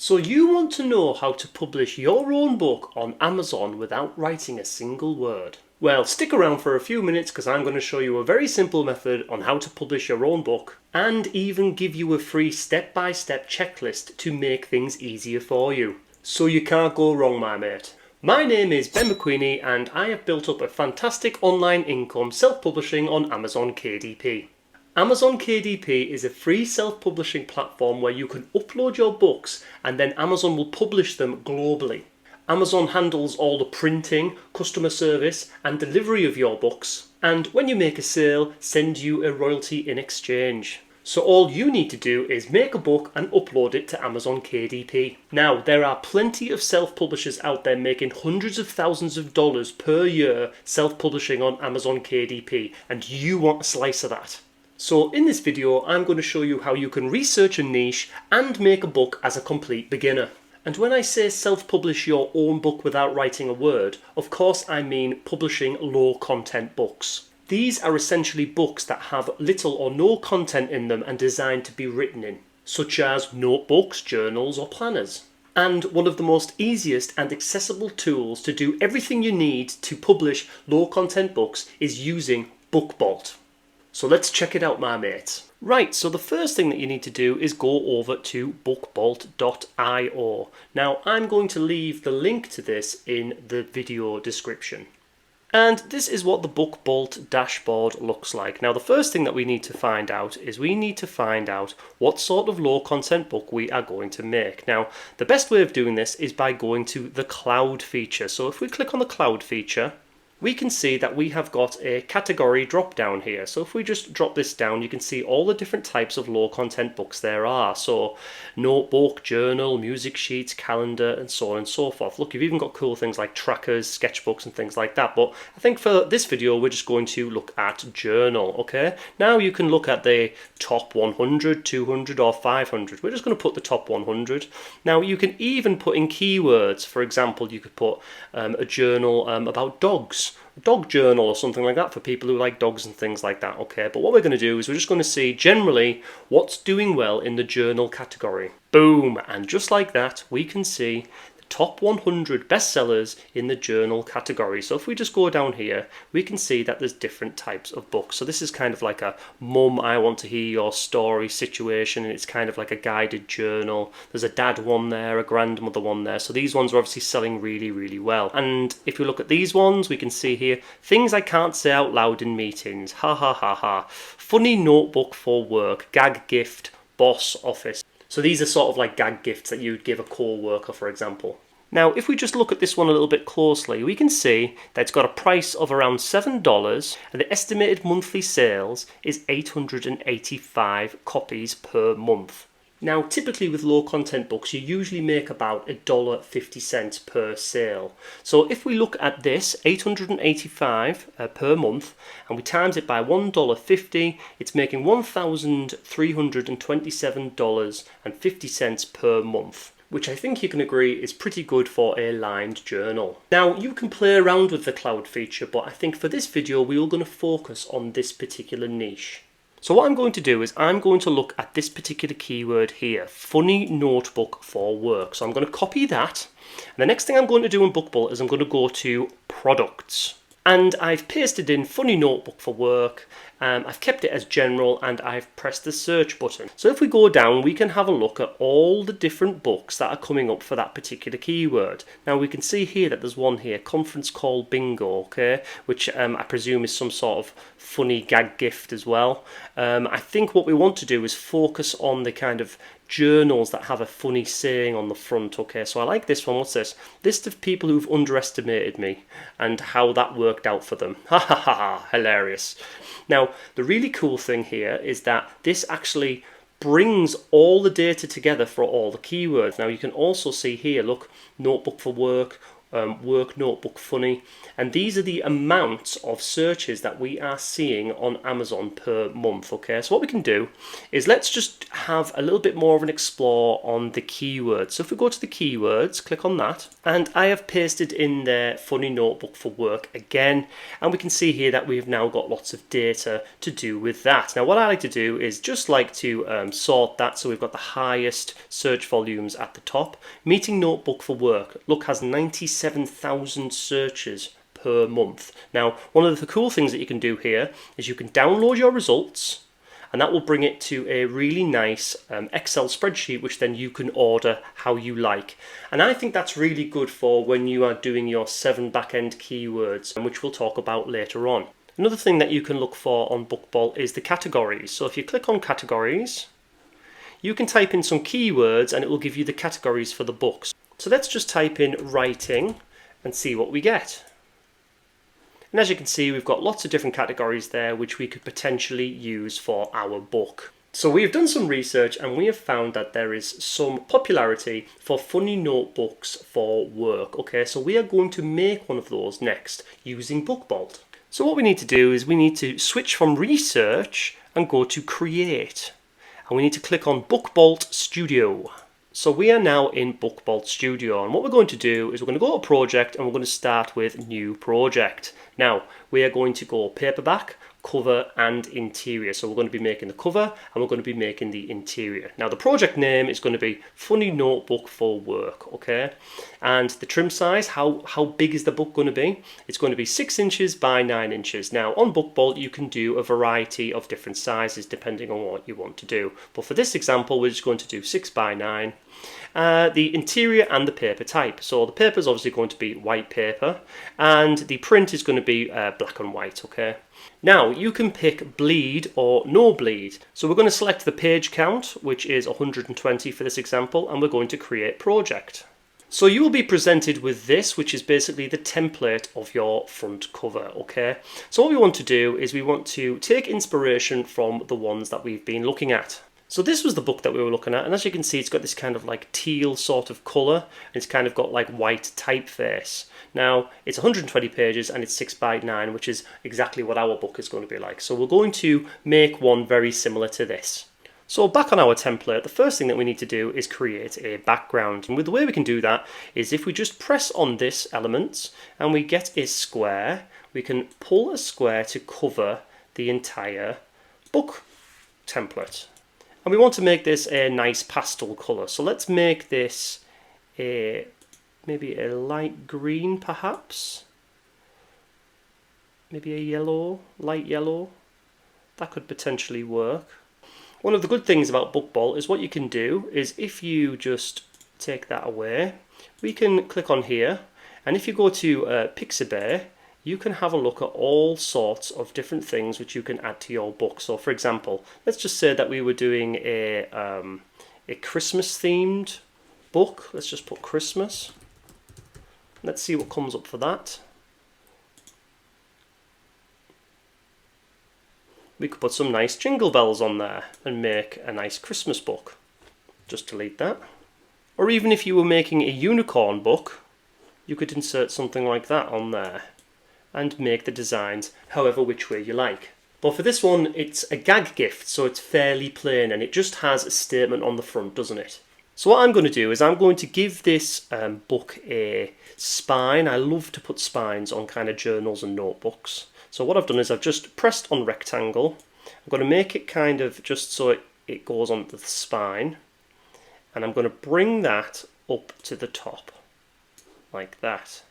So you want to know how to publish your own book on Amazon without writing a single word? Well, stick around for a few minutes because I'm going to show you a very simple method on how to publish your own book and even give you a free step-by-step checklist to make things easier for you. So you can't go wrong, my mate. My name is Ben McQueeney and I have built up a fantastic online income self-publishing on Amazon KDP. Amazon KDP is a free self-publishing platform where you can upload your books and then Amazon will publish them globally. Amazon handles all the printing, customer service and delivery of your books, and when you make a sale, send you a royalty in exchange. So all you need to do is make a book and upload it to Amazon KDP. Now, there are plenty of self-publishers out there making hundreds of thousands of dollars per year self-publishing on Amazon KDP, and you want a slice of that. So in this video, I'm going to show you how you can research a niche and make a book as a complete beginner. And when I say self-publish your own book without writing a word, of course I mean publishing low content books. These are essentially books that have little or no content in them and designed to be written in, such as notebooks, journals or planners. And one of the most easiest and accessible tools to do everything you need to publish low content books is using BookBolt. So let's check it out, my mates. Right, so the first thing that you need to do is go over to bookbolt.io. Now, I'm going to leave the link to this in the video description. And this is what the BookBolt dashboard looks like. Now, the first thing that we need to find out is we need to find out what sort of low content book we are going to make. Now, the best way of doing this is by going to the cloud feature. So if we click on the cloud feature, we can see that we have got a category drop down here. So if we just drop this down, you can see all the different types of low content books there are. So notebook, journal, music sheets, calendar, and so on and so forth. Look, you've even got cool things like trackers, sketchbooks, and things like that. But I think for this video, we're just going to look at journal, okay? Now you can look at the top 100, 200, or 500. We're just going to put the top 100. Now you can even put in keywords. For example, you could put a journal about dogs. Dog journal or something like that for people who like dogs and things like that, okay? But what we're going to do is we're just going to see generally what's doing well in the journal category. Boom! And just like that, we can see the top 100 bestsellers in the journal category. So if we just go down here, we can see that there's different types of books. So this is kind of like a mum, I want to hear your story situation, and it's kind of like a guided journal. There's a dad one there, a grandmother one there. So these ones are obviously selling really, really well. And if we look at these ones, we can see here, things I can't say out loud in meetings. Ha ha ha ha. Funny notebook for work, gag gift, boss office. So these are sort of like gag gifts that you'd give a co-worker, for example. Now, if we just look at this one a little bit closely, we can see that it's got a price of around $7 and the estimated monthly sales is 885 copies per month. Now, typically with low content books, you usually make about $1.50 per sale. So if we look at this, 885 per month, and we times it by $1.50, it's making $1,327.50 per month, which I think you can agree is pretty good for a lined journal. Now, you can play around with the cloud feature, but I think for this video, we are going to focus on this particular niche. So what I'm going to do is I'm going to look at this particular keyword here, funny notebook for work. So I'm going to copy that. And the next thing I'm going to do in BookBolt is I'm going to go to products. And I've pasted in funny notebook for work. I've kept it as general and I've pressed the search button. So if we go down, we can have a look at all the different books that are coming up for that particular keyword. Now we can see here that there's one here, conference call bingo, okay, which I presume is some sort of funny gag gift as well. I think what we want to do is focus on the kind of journals that have a funny saying on the front. Okay, so I like this one. What's this? List of people who've underestimated me and how that worked out for them. Ha ha ha ha, hilarious. Now, the really cool thing here is that this actually brings all the data together for all the keywords. Now, you can also see here, look, notebook for work, work notebook funny, and these are the amounts of searches that we are seeing on Amazon per month. Okay, so what we can do is let's just have a little bit more of an explore on the keywords. So if we go to the keywords, click on that, and I have pasted in there funny notebook for work again, and we can see here that we've now got lots of data to do with that. Now what I like to do is just like to sort that, so we've got the highest search volumes at the top. Meeting notebook for work, look, has 97,000 searches per month. Now, one of the cool things that you can do here is you can download your results, and that will bring it to a really nice Excel spreadsheet, which then you can order how you like. And I think that's really good for when you are doing your 7 back-end keywords, which we'll talk about later on. Another thing that you can look for on Bookball is the categories. So if you click on categories, you can type in some keywords and it will give you the categories for the books. So let's just type in writing and see what we get. And as you can see, we've got lots of different categories there which we could potentially use for our book. So we have done some research and we have found that there is some popularity for funny notebooks for work. Okay, so we are going to make one of those next using Bookbolt. So what we need to do is we need to switch from research and go to create. And we need to click on Bookbolt Studio. So we are now in Bookbolt Studio, and what we're going to do is we're going to go to project and we're going to start with new project. Now we are going to go paperback, cover and interior. So we're going to be making the cover and we're going to be making the interior. Now the project name is going to be Funny Notebook for Work, okay? And the trim size, how big is the book going to be? It's going to be 6 inches by 9 inches. Now on Bookbolt you can do a variety of different sizes depending on what you want to do. But for this example we're just going to do 6 by 9. The interior and the paper type. So the paper is obviously going to be white paper and the print is going to be black and white, okay? Now you can pick bleed or no bleed. So we're going to select the page count, which is 120 for this example, and we're going to create project. So you will be presented with this, which is basically the template of your front cover, okay? So what we want to do is we want to take inspiration from the ones that we've been looking at. So this was the book that we were looking at, and as you can see it's got this kind of like teal sort of colour, and it's kind of got like white typeface. Now it's 120 pages and it's 6 by 9, which is exactly what our book is going to be like. So we're going to make one very similar to this. So back on our template, the first thing that we need to do is create a background. And with the way we can do that is if we just press on this element and we get a square, we can pull a square to cover the entire book template. And we want to make this a nice pastel colour. So let's make this maybe a light green perhaps. Maybe a yellow, light yellow. That could potentially work. One of the good things about Bookbolt is what you can do is if you just take that away, we can click on here, and if you go to Pixabay, you can have a look at all sorts of different things which you can add to your book. So for example, let's just say that we were doing a Christmas themed book. Let's just put Christmas. Let's see what comes up for that. We could put some nice jingle bells on there and make a nice Christmas book. Just delete that. Or even if you were making a unicorn book, you could insert something like that on there and make the designs however which way you like. But for this one, it's a gag gift, so it's fairly plain and it just has a statement on the front, doesn't it? So what I'm going to do is I'm going to give this book a spine. I love to put spines on kind of journals and notebooks. So what I've done is I've just pressed on rectangle. I'm going to make it kind of just so it goes onto the spine. And I'm going to bring that up to the top, like that.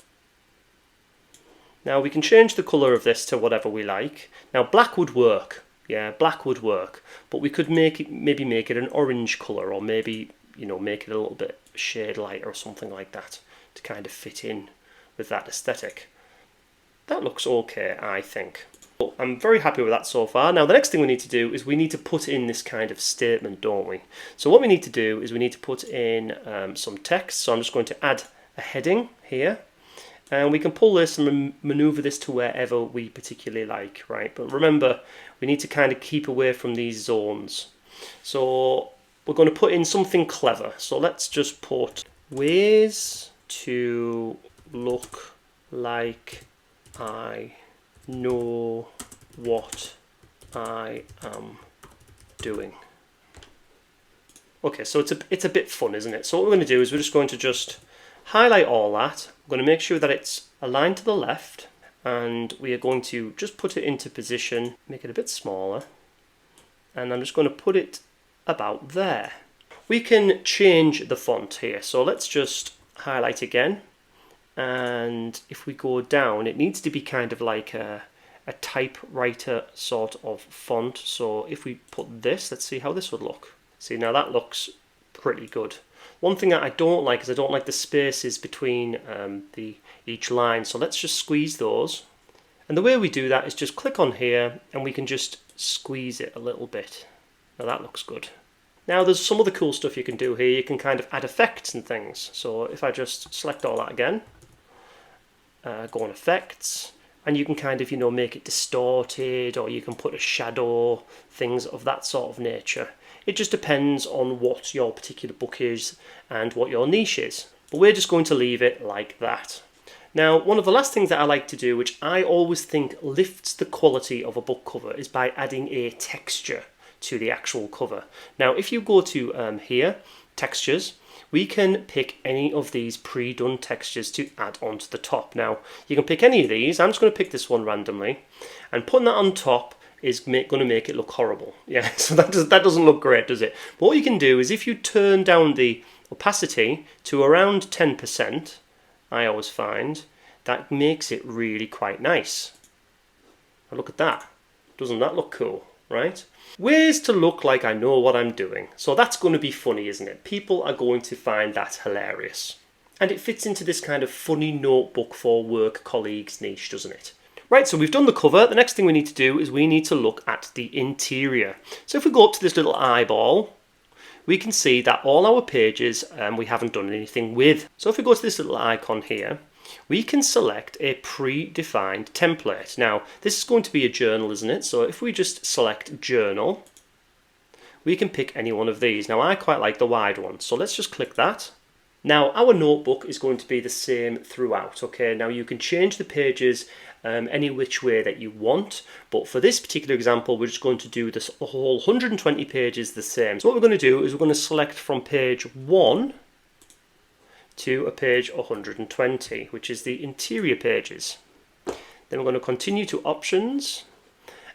Now we can change the colour of this to whatever we like. Now black would work, yeah, black would work. But we could maybe make it an orange colour, or maybe, you know, make it a little bit shade lighter or something like that to kind of fit in with that aesthetic. That looks okay, I think. But I'm very happy with that so far. Now the next thing we need to do is we need to put in this kind of statement, don't we? So what we need to do is we need to put in some text. So I'm just going to add a heading here. And we can pull this and maneuver this to wherever we particularly like, right? But remember, we need to kind of keep away from these zones. So we're going to put in something clever. So let's just put ways to look like I know what I am doing. Okay, so it's a bit fun, isn't it? So what we're going to do is we're just going to just highlight all that. We're going to make sure that it's aligned to the left, and we are going to just put it into position, make it a bit smaller, and I'm just going to put it about there. We can change the font here, so let's just highlight again, and if we go down, it needs to be kind of like a typewriter sort of font. So if we put this, let's see how this would look. See, now that looks pretty good. One thing that I don't like is I don't like the spaces between each line, so let's just squeeze those. And the way we do that is just click on here and we can just squeeze it a little bit. Now that looks good. Now there's some other cool stuff you can do here. You can kind of add effects and things. So if I just select all that again, go on effects, and you can kind of, make it distorted, or you can put a shadow, things of that sort of nature. It just depends on what your particular book is and what your niche is. But we're just going to leave it like that. Now, one of the last things that I like to do, which I always think lifts the quality of a book cover, is by adding a texture to the actual cover. Now, if you go to here, textures, we can pick any of these pre-done textures to add onto the top. Now, you can pick any of these. I'm just going to pick this one randomly, and putting that on top is going to make it look horrible. Yeah, so that doesn't look great, does it? But what you can do is if you turn down the opacity to around 10%, I always find, that makes it really quite nice. Now look at that. Doesn't that look cool, right? Ways to look like I know what I'm doing. So that's going to be funny, isn't it? People are going to find that hilarious. And it fits into this kind of funny notebook for work colleagues niche, doesn't it? Right, so we've done the cover. The next thing we need to do is we need to look at the interior. So if we go up to this little eyeball, we can see that all our pages we haven't done anything with. So if we go to this little icon here, we can select a predefined template. Now, this is going to be a journal, isn't it? So if we just select journal, we can pick any one of these. Now, I quite like the wide one, so let's just click that. Now, our notebook is going to be the same throughout, okay? Now, you can change the pages any which way that you want, but for this particular example, we're just going to do this whole 120 pages the same. So what we're going to do is we're going to select from page 1 to a page 120, which is the interior pages. Then we're going to continue to options,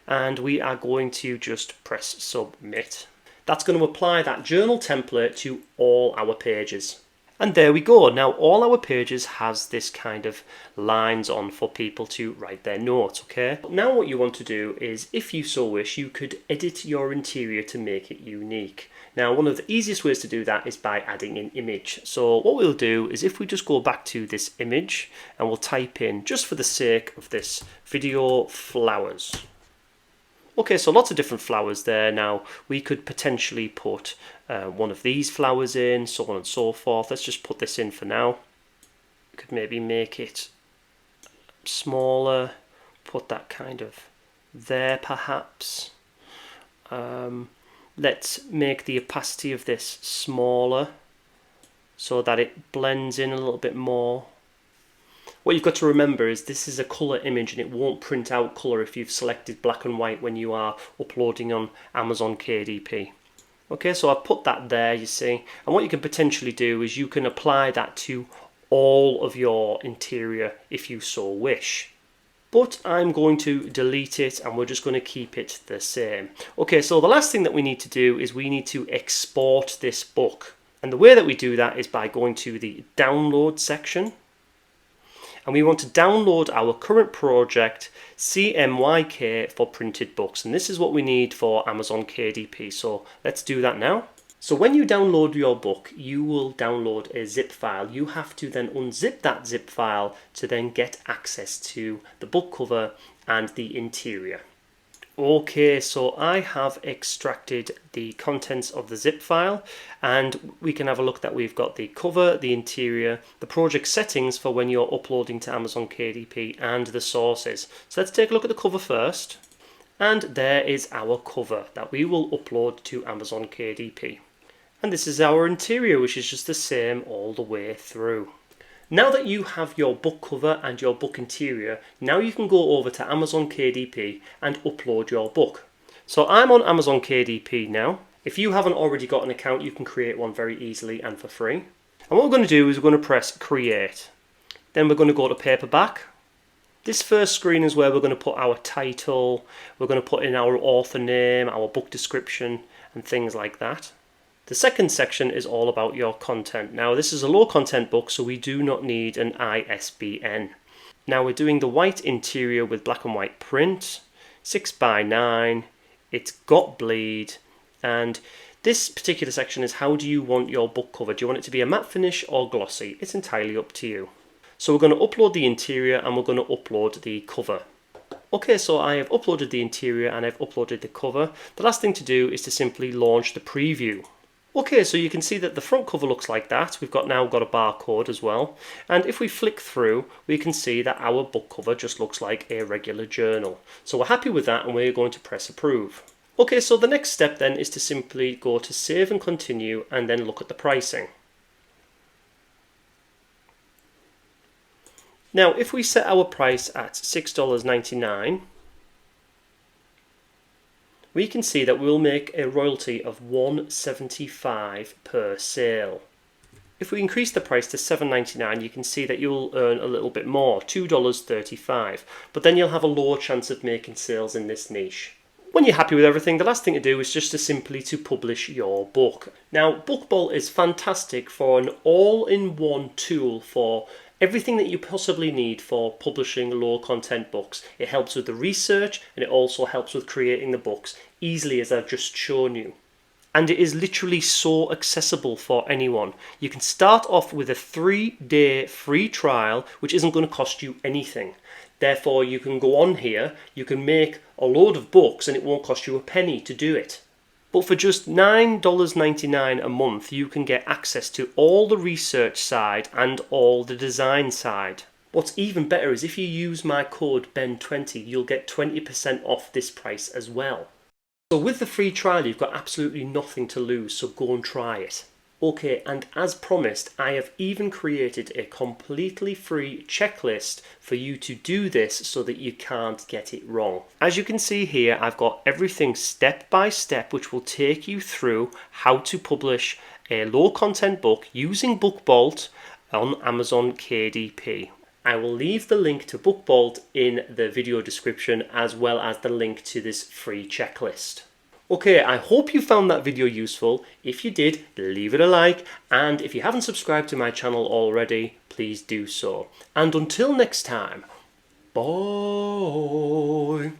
and we are going to just press submit. That's going to apply that journal template to all our pages. And there we go. Now all our pages has this kind of lines on for people to write their notes, okay? Now what you want to do is, if you so wish, you could edit your interior to make it unique. Now one of the easiest ways to do that is by adding an image. So what we'll do is if we just go back to this image and we'll type in, just for the sake of this video, flowers. Okay, so lots of different flowers there. Now we could potentially put one of these flowers in, so on and so forth. Let's just put this in for now. We could maybe make it smaller, put that kind of there perhaps. Let's make the opacity of this smaller so that it blends in a little bit more. What you've got to remember is this is a colour image and it won't print out colour if you've selected black and white when you are uploading on Amazon KDP. Okay, so I've put that there, you see, and what you can potentially do is you can apply that to all of your interior if you so wish. But I'm going to delete it and we're just going to keep it the same. Okay, so the last thing that we need to do is we need to export this book. And the way that we do that is by going to the download section. And we want to download our current project, CMYK, for printed books. And this is what we need for Amazon KDP. So let's do that now. So when you download your book, you will download a zip file. You have to then unzip that zip file to then get access to the book cover and the interior. Okay, so I have extracted the contents of the zip file and we can have a look that we've got the cover, the interior, the project settings for when you're uploading to Amazon KDP and the sources. So let's take a look at the cover first. And there is our cover that we will upload to Amazon KDP. And this is our interior, which is just the same all the way through. Now that you have your book cover and your book interior, now you can go over to Amazon KDP and upload your book. So I'm on Amazon KDP now. If you haven't already got an account, you can create one very easily and for free. And what we're going to do is we're going to press create. Then we're going to go to paperback. This first screen is where we're going to put our title, we're going to put in our author name, our book description and things like that. The second section is all about your content. Now this is a low content book, so we do not need an ISBN. Now we're doing the white interior with black and white print, 6x9, it's got bleed, and this particular section is how do you want your book cover? Do you want it to be a matte finish or glossy? It's entirely up to you. So we're going to upload the interior and we're going to upload the cover. Okay, so I have uploaded the interior and I've uploaded the cover. The last thing to do is to simply launch the preview. Okay, so you can see that the front cover looks like that. We've now got a barcode as well. And if we flick through, we can see that our book cover just looks like a regular journal. So we're happy with that and we're going to press approve. Okay, so the next step then is to simply go to save and continue and then look at the pricing. Now, if we set our price at $6.99, we can see that we'll make a royalty of $1.75 per sale. If we increase the price to $7.99, you can see that you'll earn a little bit more, $2.35, but then you'll have a lower chance of making sales in this niche. When you're happy with everything, the last thing to do is just to simply publish your book. Now, BookBolt is fantastic for an all-in-one tool for everything that you possibly need for publishing low content books. It helps with the research and it also helps with creating the books easily, as I've just shown you. And it is literally so accessible for anyone. You can start off with a 3-day free trial which isn't going to cost you anything. Therefore you can go on here, you can make a load of books and it won't cost you a penny to do it. But for just $9.99 a month, you can get access to all the research side and all the design side. What's even better is if you use my code BEN20, you'll get 20% off this price as well. So with the free trial, you've got absolutely nothing to lose, so go and try it. Okay, and as promised, I have even created a completely free checklist for you to do this so that you can't get it wrong. As you can see here, I've got everything step by step which will take you through how to publish a low content book using BookBolt on Amazon KDP. I will leave the link to BookBolt in the video description as well as the link to this free checklist. Okay, I hope you found that video useful. If you did, leave it a like, and if you haven't subscribed to my channel already, please do so. And until next time, bye!